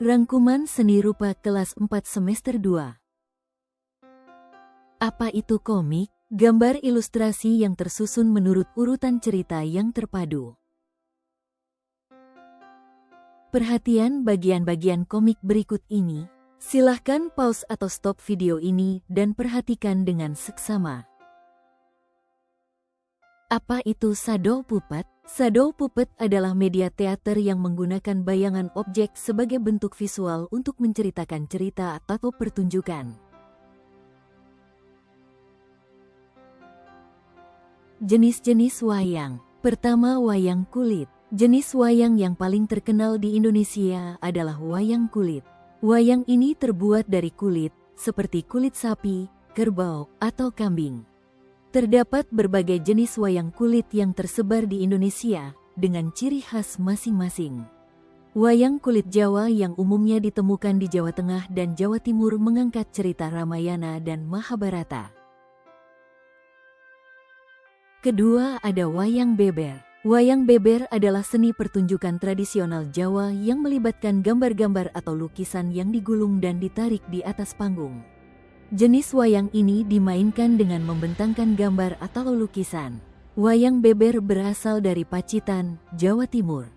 Rangkuman Seni Rupa Kelas 4 Semester 2. Apa itu komik? Gambar ilustrasi yang tersusun menurut urutan cerita yang terpadu. Perhatian bagian-bagian komik berikut ini. Silahkan pause atau stop video ini dan perhatikan dengan seksama. Apa itu shadow puppet? Shadow puppet adalah media teater yang menggunakan bayangan objek sebagai bentuk visual untuk menceritakan cerita atau pertunjukan. Jenis-jenis wayang. Pertama, wayang kulit. Jenis wayang yang paling terkenal di Indonesia adalah wayang kulit. Wayang ini terbuat dari kulit, seperti kulit sapi, kerbau, atau kambing. Terdapat berbagai jenis wayang kulit yang tersebar di Indonesia, dengan ciri khas masing-masing. Wayang kulit Jawa yang umumnya ditemukan di Jawa Tengah dan Jawa Timur mengangkat cerita Ramayana dan Mahabharata. Kedua, ada wayang beber. Wayang beber adalah seni pertunjukan tradisional Jawa yang melibatkan gambar-gambar atau lukisan yang digulung dan ditarik di atas panggung. Jenis wayang ini dimainkan dengan membentangkan gambar atau lukisan. Wayang beber berasal dari Pacitan, Jawa Timur.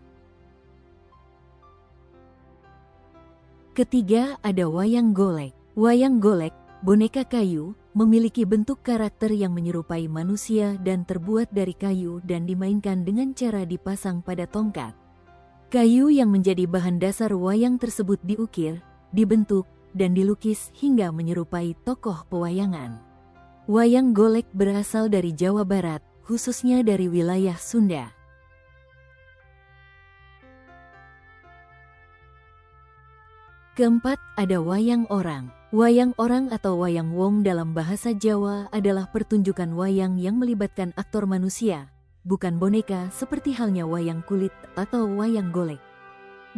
Ketiga, ada wayang golek. Wayang golek, boneka kayu, memiliki bentuk karakter yang menyerupai manusia dan terbuat dari kayu dan dimainkan dengan cara dipasang pada tongkat. Kayu yang menjadi bahan dasar wayang tersebut diukir, dibentuk, dan dilukis hingga menyerupai tokoh pewayangan. Wayang golek berasal dari Jawa Barat, khususnya dari wilayah Sunda. Keempat, ada wayang orang. Wayang orang atau wayang wong dalam bahasa Jawa adalah pertunjukan wayang yang melibatkan aktor manusia, bukan boneka seperti halnya wayang kulit atau wayang golek.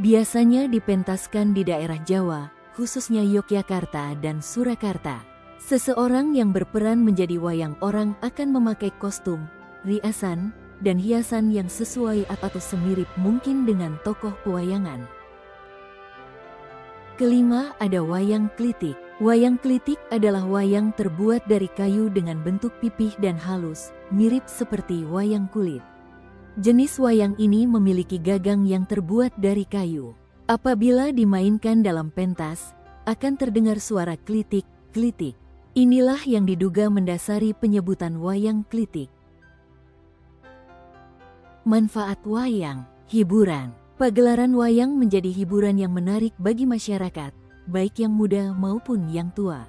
Biasanya dipentaskan di daerah Jawa, khususnya Yogyakarta dan Surakarta. Seseorang yang berperan menjadi wayang orang akan memakai kostum, riasan, dan hiasan yang sesuai atau semirip mungkin dengan tokoh pewayangan. Kelima, ada wayang klitik. Wayang klitik adalah wayang terbuat dari kayu dengan bentuk pipih dan halus, mirip seperti wayang kulit. Jenis wayang ini memiliki gagang yang terbuat dari kayu. Apabila dimainkan dalam pentas, akan terdengar suara klitik-klitik. Inilah yang diduga mendasari penyebutan wayang klitik. Manfaat wayang, hiburan. Pagelaran wayang menjadi hiburan yang menarik bagi masyarakat, baik yang muda maupun yang tua.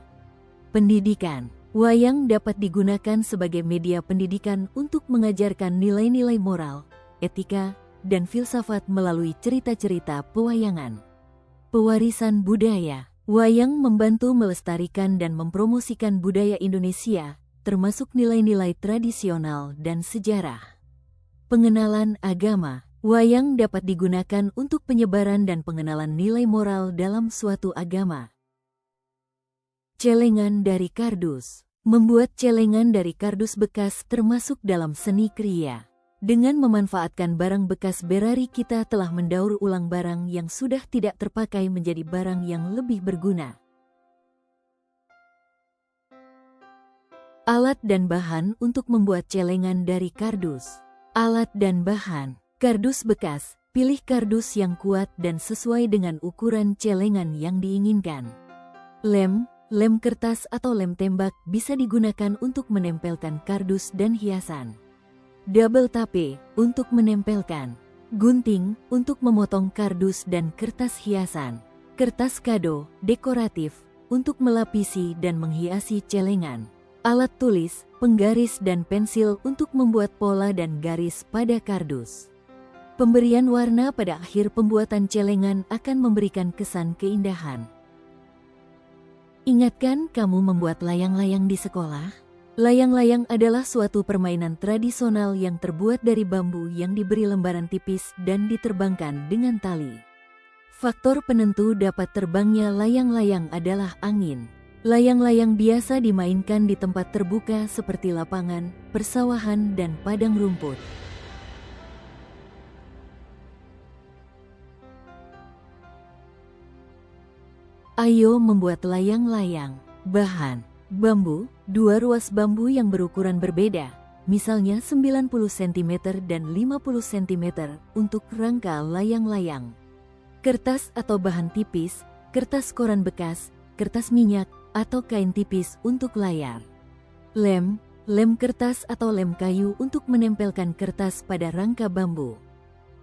Pendidikan. Wayang dapat digunakan sebagai media pendidikan untuk mengajarkan nilai-nilai moral, etika, dan filsafat melalui cerita-cerita pewayangan. Pewarisan budaya. Wayang membantu melestarikan dan mempromosikan budaya Indonesia, termasuk nilai-nilai tradisional dan sejarah. Pengenalan agama. Wayang dapat digunakan untuk penyebaran dan pengenalan nilai moral dalam suatu agama. Celengan dari kardus. Membuat celengan dari kardus bekas termasuk dalam seni kriya. Dengan memanfaatkan barang bekas berari kita telah mendaur ulang barang yang sudah tidak terpakai menjadi barang yang lebih berguna. Alat dan bahan untuk membuat celengan dari kardus. Alat dan bahan. Kardus bekas, pilih kardus yang kuat dan sesuai dengan ukuran celengan yang diinginkan. Lem kertas atau lem tembak bisa digunakan untuk menempelkan kardus dan hiasan. Double tape untuk menempelkan. Gunting untuk memotong kardus dan kertas hiasan. Kertas kado, dekoratif, untuk melapisi dan menghiasi celengan. Alat tulis, penggaris dan pensil untuk membuat pola dan garis pada kardus. Pemberian warna pada akhir pembuatan celengan akan memberikan kesan keindahan. Ingatkan kamu membuat layang-layang di sekolah? Layang-layang adalah suatu permainan tradisional yang terbuat dari bambu yang diberi lembaran tipis dan diterbangkan dengan tali. Faktor penentu dapat terbangnya layang-layang adalah angin. Layang-layang biasa dimainkan di tempat terbuka seperti lapangan, persawahan, dan padang rumput. Ayo membuat layang-layang. Bahan: bambu, 2 ruas bambu yang berukuran berbeda, misalnya 90 cm dan 50 cm untuk rangka layang-layang. Kertas atau bahan tipis, kertas koran bekas, kertas minyak, atau kain tipis untuk layar. Lem, lem kertas atau lem kayu untuk menempelkan kertas pada rangka bambu.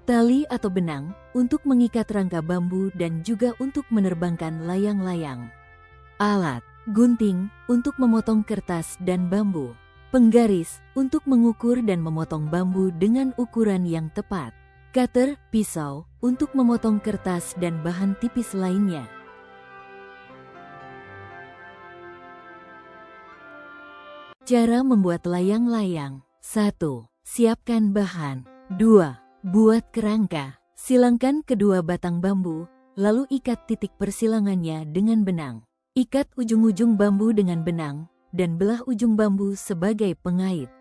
Tali atau benang untuk mengikat rangka bambu dan juga untuk menerbangkan layang-layang. Alat: gunting untuk memotong kertas dan bambu. Penggaris untuk mengukur dan memotong bambu dengan ukuran yang tepat. Cutter, pisau untuk memotong kertas dan bahan tipis lainnya. Cara membuat layang-layang. 1. Siapkan bahan. 2. Buat kerangka. Silangkan kedua batang bambu, lalu ikat titik persilangannya dengan benang. Ikat ujung-ujung bambu dengan benang, dan belah ujung bambu sebagai pengait.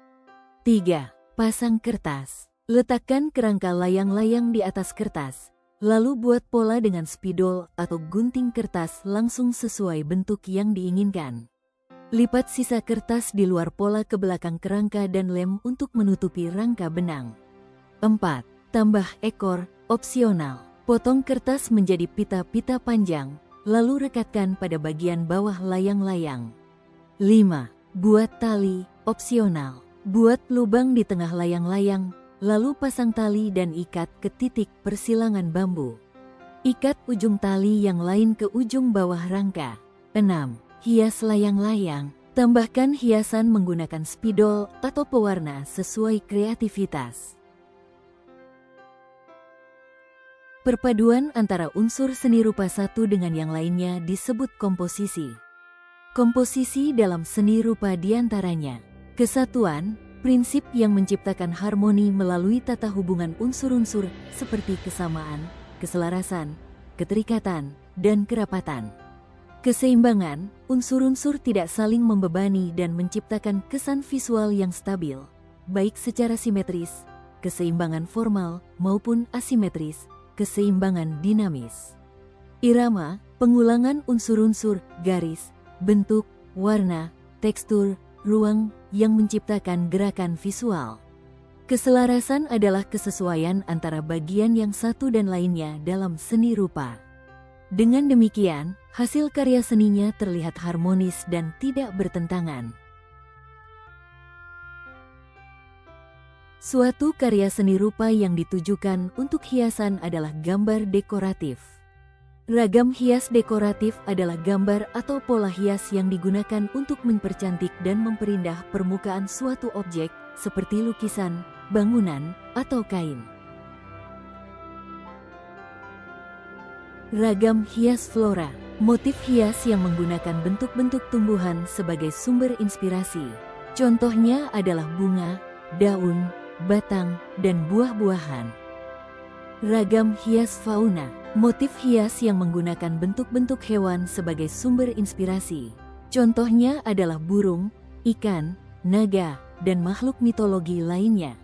3. Pasang kertas. Letakkan kerangka layang-layang di atas kertas, lalu buat pola dengan spidol atau gunting kertas langsung sesuai bentuk yang diinginkan. Lipat sisa kertas di luar pola ke belakang kerangka dan lem untuk menutupi rangka benang. 4. Tambah ekor, opsional. Potong kertas menjadi pita-pita panjang, lalu rekatkan pada bagian bawah layang-layang. 5. Buat tali, opsional. Buat lubang di tengah layang-layang, lalu pasang tali dan ikat ke titik persilangan bambu. Ikat ujung tali yang lain ke ujung bawah rangka. 6. Hias layang-layang. Tambahkan hiasan menggunakan spidol atau pewarna sesuai kreativitas. Perpaduan antara unsur seni rupa satu dengan yang lainnya disebut komposisi. Komposisi dalam seni rupa diantaranya kesatuan, prinsip yang menciptakan harmoni melalui tata hubungan unsur-unsur seperti kesamaan, keselarasan, keterikatan, dan kerapatan. Keseimbangan, unsur-unsur tidak saling membebani dan menciptakan kesan visual yang stabil, baik secara simetris, keseimbangan formal, maupun asimetris, keseimbangan dinamis. Irama, pengulangan unsur-unsur, garis, bentuk, warna, tekstur, ruang yang menciptakan gerakan visual. Keselarasan adalah kesesuaian antara bagian yang satu dan lainnya dalam seni rupa. Dengan demikian, hasil karya seninya terlihat harmonis dan tidak bertentangan. Suatu karya seni rupa yang ditujukan untuk hiasan adalah gambar dekoratif. Ragam hias dekoratif adalah gambar atau pola hias yang digunakan untuk mempercantik dan memperindah permukaan suatu objek seperti lukisan, bangunan, atau kain. Ragam hias flora, motif hias yang menggunakan bentuk-bentuk tumbuhan sebagai sumber inspirasi. Contohnya adalah bunga, daun, batang, dan buah-buahan. Ragam hias fauna, motif hias yang menggunakan bentuk-bentuk hewan sebagai sumber inspirasi. Contohnya adalah burung, ikan, naga, dan makhluk mitologi lainnya.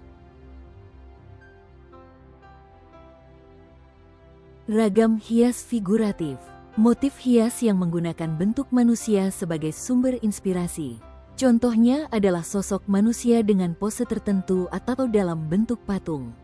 Ragam hias figuratif, motif hias yang menggunakan bentuk manusia sebagai sumber inspirasi. Contohnya adalah sosok manusia dengan pose tertentu atau dalam bentuk patung.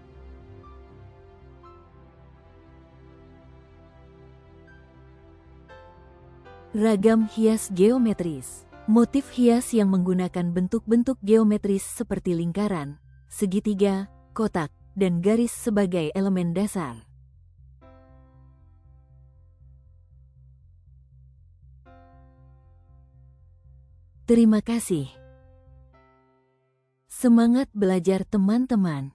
Ragam hias geometris, motif hias yang menggunakan bentuk-bentuk geometris seperti lingkaran, segitiga, kotak, dan garis sebagai elemen dasar. Terima kasih. Semangat belajar teman-teman.